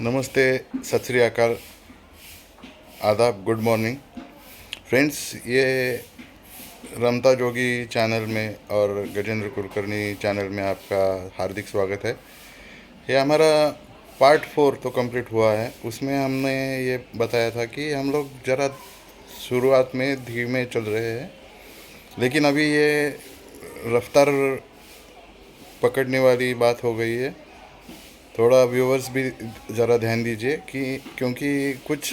नमस्ते, सत श्री अकाल, आदाब, गुड मॉर्निंग फ्रेंड्स। ये रमता जोगी चैनल में और गजेंद्र कुलकर्णी चैनल में आपका हार्दिक स्वागत है। ये हमारा पार्ट 4 तो कंप्लीट हुआ है। उसमें हमने ये बताया था कि हम लोग ज़रा शुरुआत में धीमे चल रहे हैं, लेकिन अभी ये रफ्तार पकड़ने वाली बात हो गई है। थोड़ा व्यूवर्स भी ज़रा ध्यान दीजिए कि क्योंकि कुछ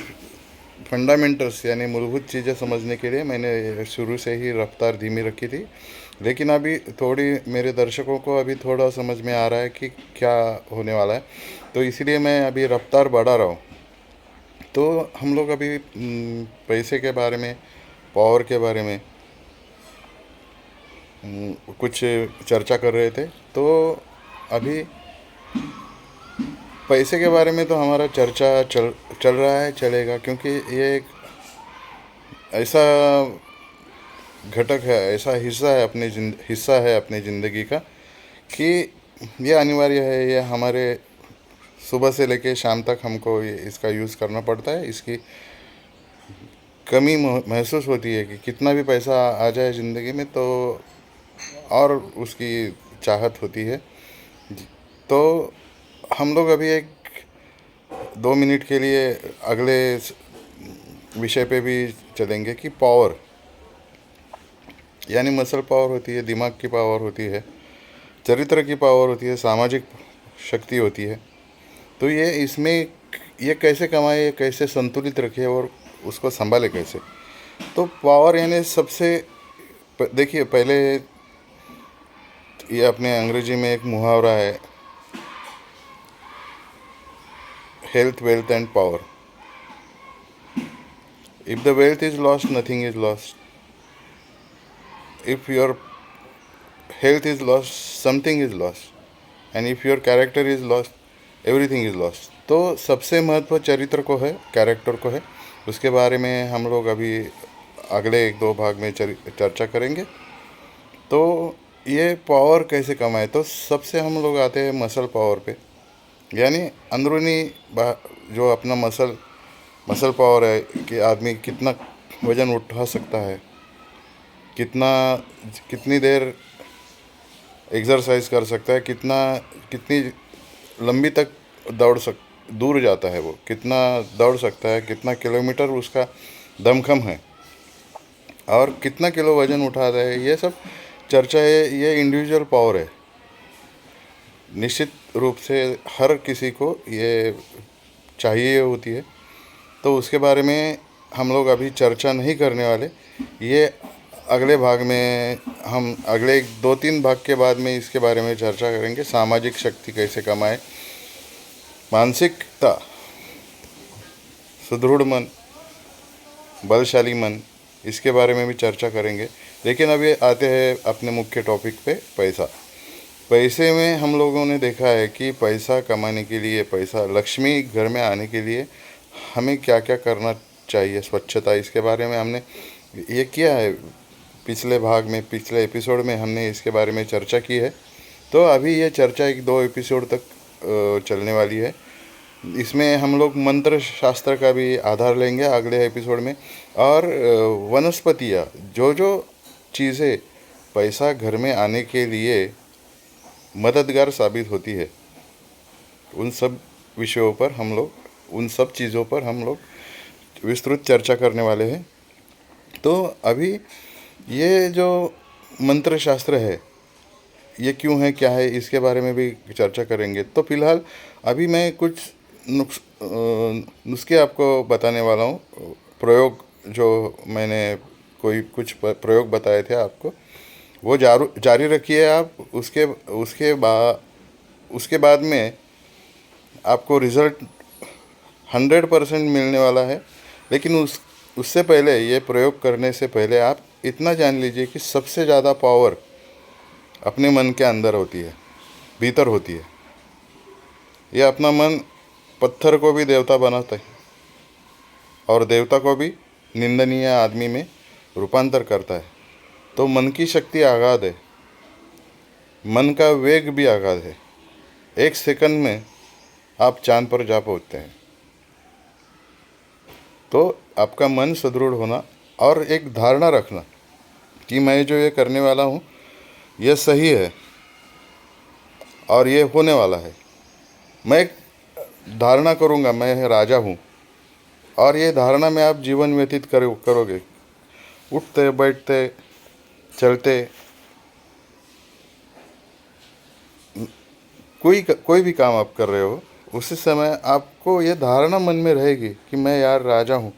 फंडामेंटल्स यानी मूलभूत चीज़ें समझने के लिए मैंने शुरू से ही रफ्तार धीमी रखी थी, लेकिन अभी थोड़ी मेरे दर्शकों को अभी थोड़ा समझ में आ रहा है कि क्या होने वाला है, तो इसलिए मैं अभी रफ्तार बढ़ा रहा हूँ। तो हम लोग अभी पैसे के बारे में, पावर के बारे में कुछ चर्चा कर रहे थे। तो अभी पैसे के बारे में तो हमारा चर्चा चल चल रहा है, चलेगा, क्योंकि ये एक ऐसा घटक है, ऐसा हिस्सा है अपनी ज़िंदगी का कि ये अनिवार्य है। ये हमारे सुबह से लेके शाम तक हमको इसका यूज़ करना पड़ता है। इसकी कमी महसूस होती है कि कितना भी पैसा आ जाए ज़िंदगी में तो और उसकी चाहत होती है। तो हम लोग अभी एक 2 मिनट के लिए अगले विषय पे भी चलेंगे कि पावर यानी मसल पावर होती है, दिमाग की पावर होती है, चरित्र की पावर होती है, सामाजिक शक्ति होती है। तो ये इसमें ये कैसे कमाए, ये कैसे संतुलित रखे और उसको संभाले कैसे। तो पावर यानी देखिए, पहले ये अपने अंग्रेजी में एक मुहावरा है, health, wealth and power. If the wealth is lost, nothing is lost. If your health is lost, something is lost. And if your character is lost, everything is lost. तो सबसे महत्व चरित्र को है, कैरेक्टर को है। उसके बारे में हम लोग अभी अगले 1-2 भाग में चर्चा करेंगे। तो ये पावर कैसे कमाए, तो सबसे हम लोग आते हैं मसल पावर पे, यानी अंदरूनी जो अपना मसल पावर है कि आदमी कितना वज़न उठा सकता है, कितनी देर एक्सरसाइज कर सकता है, कितनी लंबी तक दूर जाता है, वो कितना दौड़ सकता है, कितना किलोमीटर उसका दमखम है और कितना किलो वज़न उठाता है। ये सब चर्चा है। ये इंडिविजुअल पावर है। निश्चित रूप से हर किसी को ये चाहिए होती है। तो उसके बारे में हम लोग अभी चर्चा नहीं करने वाले। ये अगले भाग में हम अगले 2-3 भाग के बाद में इसके बारे में चर्चा करेंगे। सामाजिक शक्ति कैसे कमाए, मानसिकता, सुदृढ़ मन, बलशाली मन, इसके बारे में भी चर्चा करेंगे। लेकिन अभी आते हैं अपने मुख्य टॉपिक पे, पैसा। पैसे में हम लोगों ने देखा है कि पैसा कमाने के लिए, पैसा लक्ष्मी घर में आने के लिए हमें क्या क्या करना चाहिए। स्वच्छता, इसके बारे में हमने ये किया है पिछले एपिसोड में हमने इसके बारे में चर्चा की है। तो अभी ये चर्चा 1-2 एपिसोड तक चलने वाली है। इसमें हम लोग मंत्र शास्त्र का भी आधार लेंगे अगले एपिसोड में, और वनस्पतियाँ, जो चीज़ें पैसा घर में आने के लिए मददगार साबित होती है, उन सब विषयों पर हम लोग, उन सब चीज़ों पर हम लोग विस्तृत चर्चा करने वाले हैं। तो अभी ये जो मंत्र शास्त्र है, ये क्यों है, क्या है, इसके बारे में भी चर्चा करेंगे। तो फिलहाल अभी मैं कुछ नुस्खे आपको बताने वाला हूँ। प्रयोग जो मैंने कुछ प्रयोग बताए थे आपको, वो जारी रखिए आप। उसके बाद में आपको रिज़ल्ट 100% मिलने वाला है। लेकिन उससे पहले, ये प्रयोग करने से पहले आप इतना जान लीजिए कि सबसे ज़्यादा पावर अपने मन के अंदर होती है, भीतर होती है। ये अपना मन पत्थर को भी देवता बनाता है और देवता को भी निंदनीय आदमी में रूपांतर करता है। तो मन की शक्ति अगाध है, मन का वेग भी अगाध है। 1 सेकंड में आप चाँद पर जा पहुँचते हैं। तो आपका मन सुदृढ़ होना और एक धारणा रखना कि मैं जो ये करने वाला हूँ ये सही है और ये होने वाला है। मैं एक धारणा करूँगा मैं राजा हूँ, और ये धारणा में आप जीवन व्यतीत करोगे, उठते बैठते चलते, कोई भी काम आप कर रहे हो उसी समय आपको ये धारणा मन में रहेगी कि मैं यार राजा हूँ,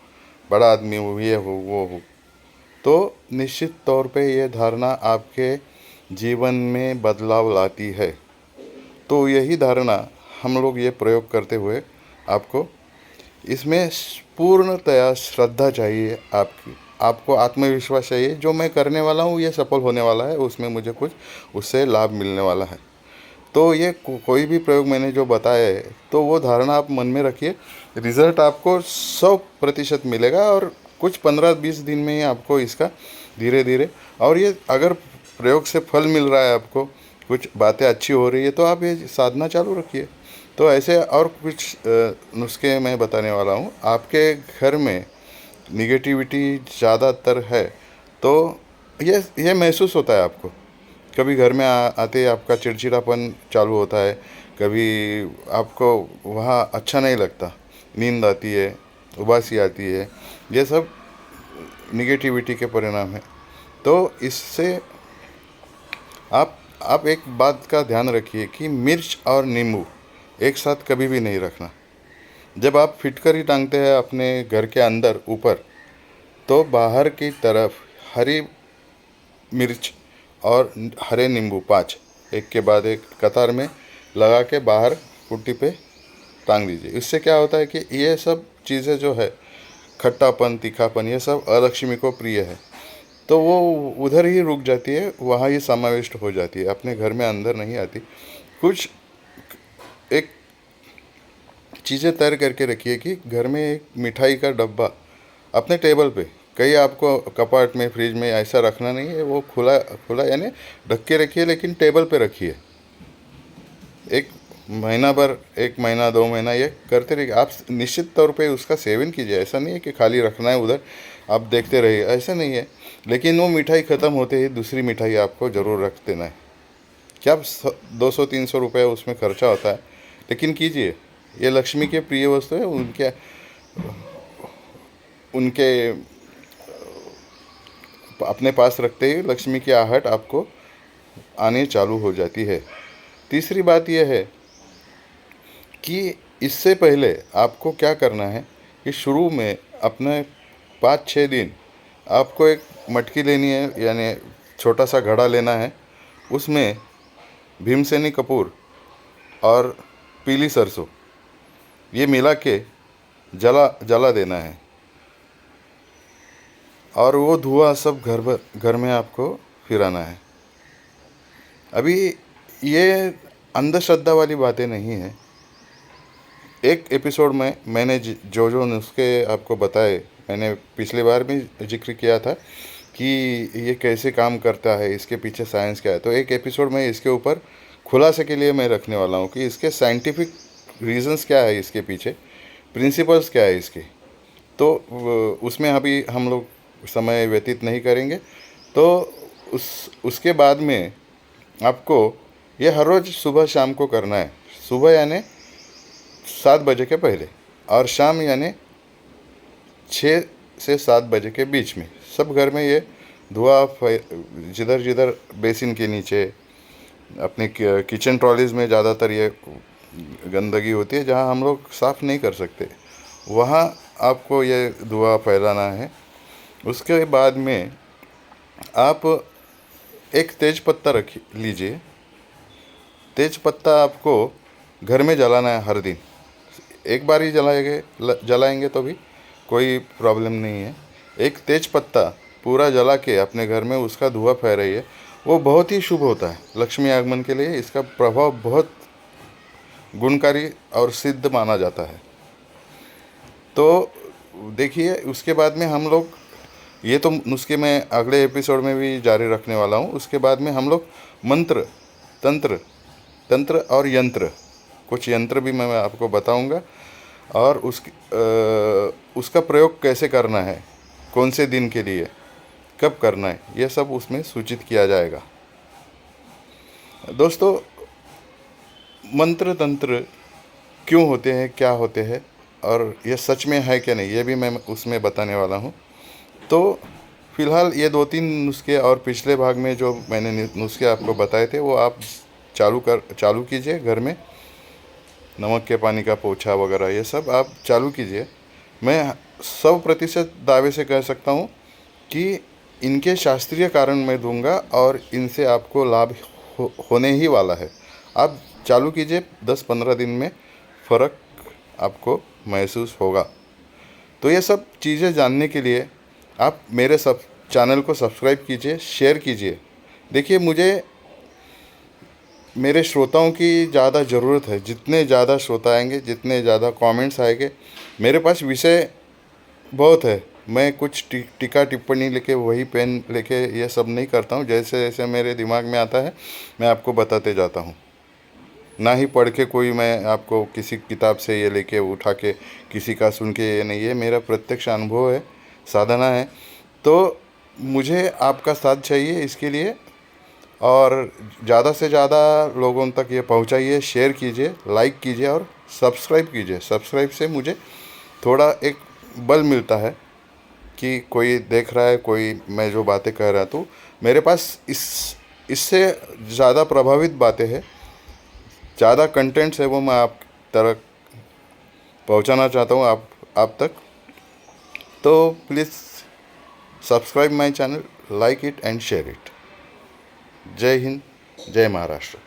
बड़ा आदमी हूँ, ये हूँ वो हूँ। तो निश्चित तौर पे ये धारणा आपके जीवन में बदलाव लाती है। तो यही धारणा हम लोग ये प्रयोग करते हुए आपको इसमें पूर्णतया श्रद्धा चाहिए, आपको आत्मविश्वास चाहिए, जो मैं करने वाला हूँ ये सफल होने वाला है, उसमें मुझे कुछ उससे लाभ मिलने वाला है। तो ये कोई भी प्रयोग मैंने जो बताया है तो वो धारणा आप मन में रखिए, रिज़ल्ट आपको 100% मिलेगा, और कुछ 15-20 दिन में ही आपको इसका धीरे धीरे, और ये अगर प्रयोग से फल मिल रहा है, आपको कुछ बातें अच्छी हो रही है, तो आप ये साधना चालू रखिए। तो ऐसे और कुछ नुस्खे मैं बताने वाला हूँ। आपके घर में निगेटिविटी ज़्यादातर है तो ये महसूस होता है आपको। कभी घर में आते ही आपका चिड़चिड़ापन चालू होता है, कभी आपको वहाँ अच्छा नहीं लगता, नींद आती है, उबासी आती है, ये सब निगेटिविटी के परिणाम है। तो इससे आप एक बात का ध्यान रखिए कि मिर्च और नींबू एक साथ कभी भी नहीं रखना। जब आप फिटकरी टांगते हैं अपने घर के अंदर ऊपर, तो बाहर की तरफ हरी मिर्च और हरे नींबू 5 एक के बाद एक कतार में लगा के बाहर पुट्टी पे टांग दीजिए। इससे क्या होता है कि ये सब चीज़ें जो है, खट्टापन, तीखापन, ये सब अलक्ष्मी को प्रिय है, तो वो उधर ही रुक जाती है, वहाँ ही समाविष्ट हो जाती है, अपने घर में अंदर नहीं आती। कुछ एक चीज़ें तैयार करके रखिए कि घर में एक मिठाई का डब्बा अपने टेबल पे, कहीं आपको कपाट में फ्रिज में ऐसा रखना नहीं है, वो खुला खुला यानी ढक के रखिए, लेकिन टेबल पे रखिए। एक महीना भर, 1 महीना 2 महीना ये करते रहिए। आप निश्चित तौर पे उसका सेवन कीजिए, ऐसा नहीं है कि खाली रखना है उधर आप देखते रहिए, ऐसा नहीं है। लेकिन वो मिठाई ख़त्म होते ही दूसरी मिठाई आपको ज़रूर रख देना है। क्या 200-300 रुपये उसमें खर्चा होता है, लेकिन कीजिए। ये लक्ष्मी के प्रिय वस्तु है, उनके उनके अपने पास रखते ही लक्ष्मी की आहट आपको आने चालू हो जाती है। तीसरी बात यह है कि इससे पहले आपको क्या करना है कि शुरू में अपने 5-6 दिन आपको एक मटकी लेनी है, यानी छोटा सा घड़ा लेना है, उसमें भीमसेनी कपूर और पीली सरसों ये मिला के जला देना है, और वो धुआं सब घर में आपको फिराना है। अभी ये अंधश्रद्धा वाली बातें नहीं है। एक एपिसोड में मैंने जो नुस्खे आपको बताए, मैंने पिछली बार भी जिक्र किया था कि ये कैसे काम करता है, इसके पीछे साइंस क्या है। तो एक एपिसोड में इसके ऊपर खुलासे के लिए मैं रखने वाला हूँ कि इसके साइंटिफिक रीजंस क्या है, इसके पीछे प्रिंसिपल्स क्या है इसके। तो उसमें अभी हम लोग समय व्यतीत नहीं करेंगे। तो उसके बाद में आपको ये हर रोज़ सुबह शाम को करना है। सुबह यानी 7 बजे के पहले, और शाम यानी 6 से 7 बजे के बीच में। सब घर में ये धुआं जिधर जिधर बेसिन के नीचे, अपने किचन ट्रॉलीज़ में ज़्यादातर ये गंदगी होती है जहाँ हम लोग साफ़ नहीं कर सकते, वहाँ आपको ये धुआं फैलाना है। उसके बाद में आप एक तेज पत्ता रख लीजिए। तेज पत्ता आपको घर में जलाना है हर दिन। एक बार ही जलाएंगे तो भी कोई प्रॉब्लम नहीं है। एक तेज पत्ता पूरा जला के अपने घर में उसका धुआं फैलाइए, वो बहुत ही शुभ होता है लक्ष्मी आगमन के लिए। इसका प्रभाव बहुत गुणकारी और सिद्ध माना जाता है। तो देखिए, उसके बाद में हम लोग ये तो नुस्खे मैं अगले एपिसोड में भी जारी रखने वाला हूँ। उसके बाद में हम लोग मंत्र, तंत्र और यंत्र कुछ यंत्र भी मैं आपको बताऊंगा, और उसका प्रयोग कैसे करना है, कौन से दिन के लिए कब करना है, ये सब उसमें सूचित किया जाएगा। दोस्तों, मंत्र तंत्र क्यों होते हैं, क्या होते हैं, और ये सच में है क्या नहीं, ये भी मैं उसमें बताने वाला हूँ। तो फ़िलहाल ये 2-3 नुस्खे और पिछले भाग में जो मैंने नुस्खे आपको बताए थे वो आप चालू कीजिए घर में। नमक के पानी का पोछा वगैरह ये सब आप चालू कीजिए। मैं 100% दावे से कह सकता हूँ कि इनके शास्त्रीय कारण मैं दूंगा और इनसे आपको लाभ होने ही वाला है। आप चालू कीजिए, 10-15 दिन में फ़र्क आपको महसूस होगा। तो ये सब चीज़ें जानने के लिए आप मेरे सब चैनल को सब्सक्राइब कीजिए, शेयर कीजिए। देखिए, मुझे मेरे श्रोताओं की ज़्यादा ज़रूरत है। जितने ज़्यादा श्रोता आएंगे, जितने ज़्यादा कमेंट्स आएंगे, मेरे पास विषय बहुत है। मैं कुछ टीका टिप्पणी लेके, वही पेन लेके ये सब नहीं करता हूँ। जैसे जैसे मेरे दिमाग में आता है मैं आपको बताते जाता हूँ। ना ही पढ़ के कोई मैं आपको किसी किताब से ये लेके उठा के किसी का सुन के ये नहीं, ये मेरा प्रत्यक्ष अनुभव है, साधना है। तो मुझे आपका साथ चाहिए इसके लिए, और ज़्यादा से ज़्यादा लोगों तक ये पहुंचाइए, शेयर कीजिए, लाइक कीजिए और सब्सक्राइब कीजिए। सब्सक्राइब से मुझे थोड़ा एक बल मिलता है कि कोई देख रहा है, कोई मैं जो बातें कह रहा, तो मेरे पास इससे ज़्यादा प्रभावित बातें हैं, ज़्यादा कंटेंट्स है, वो मैं आप तक पहुंचाना चाहता हूँ, आप तक। तो please subscribe my channel, like it and share it. जय हिंद, जय महाराष्ट्र।